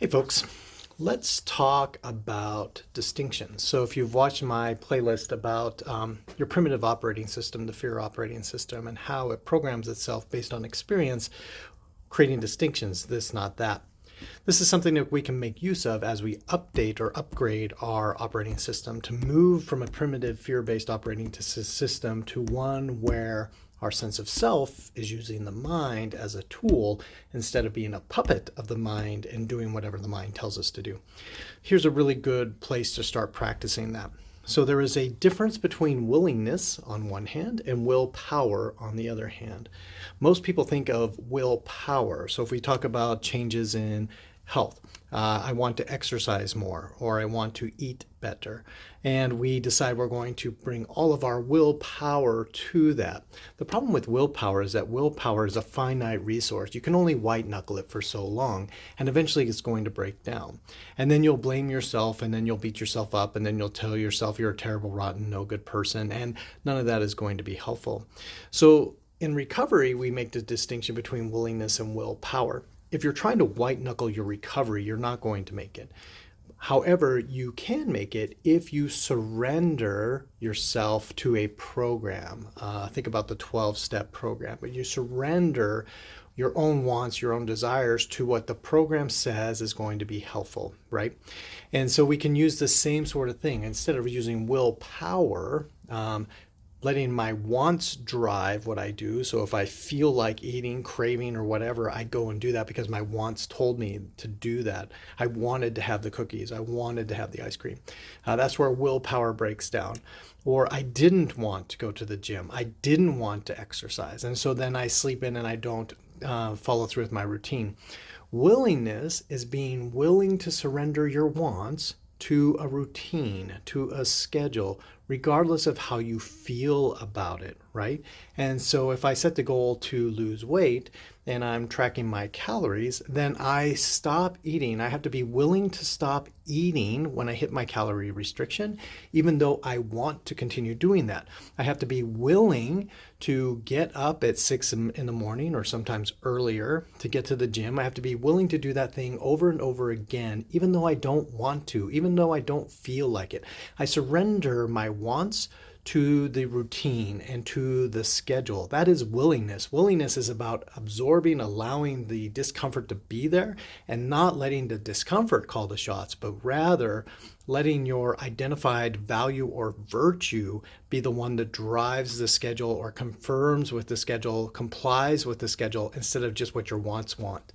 Hey folks, let's talk about distinctions. So if you've watched my playlist about your primitive operating system, the fear operating system, and how it programs itself based on experience, creating distinctions, this, not that. This is something that we can make use of as we update or upgrade our operating system to move from a primitive fear-based operating system to one where our sense of self is using the mind as a tool instead of being a puppet of the mind and doing whatever the mind tells us to do. Here's a really good place to start practicing that. So there is a difference between willingness on one hand and willpower on the other hand. Most people think of willpower. So if we talk about changes in health, I want to exercise more, or I want to eat better. And we decide we're going to bring all of our willpower to that. The problem with willpower is that willpower is a finite resource. You can only white knuckle it for so long, and eventually it's going to break down. And then you'll blame yourself, and then you'll beat yourself up, and then you'll tell yourself you're a terrible, rotten, no good person, and none of that is going to be helpful. So in recovery, we make the distinction between willingness and willpower. If you're trying to white knuckle your recovery, you're not going to make it. However, you can make it if you surrender yourself to a program. Think about the 12-step program, but you surrender your own wants, your own desires to what the program says is going to be helpful, right? And so we can use the same sort of thing. Instead of using willpower, letting my wants drive what I do. So if I feel like eating, craving, or whatever, I go and do that because my wants told me to do that. I wanted to have the cookies. I wanted to have the ice cream. That's where willpower breaks down. Or I didn't want to go to the gym. I didn't want to exercise. And so then I sleep in and I don't follow through with my routine. Willingness is being willing to surrender your wants to a routine, to a schedule, regardless of how you feel about it, right? And so if I set the goal to lose weight and I'm tracking my calories, then I stop eating. I have to be willing to stop eating when I hit my calorie restriction, even though I want to continue doing that. I have to be willing to get up at 6 in the morning or sometimes earlier to get to the gym. I have to be willing to do that thing over and over again, even though I don't want to, even though I don't feel like it. I surrender my wants to the routine and to the schedule. That is willingness. Willingness is about absorbing, allowing the discomfort to be there and not letting the discomfort call the shots, but rather letting your identified value or virtue be the one that drives the schedule or confirms with the schedule, complies with the schedule instead of just what your wants want.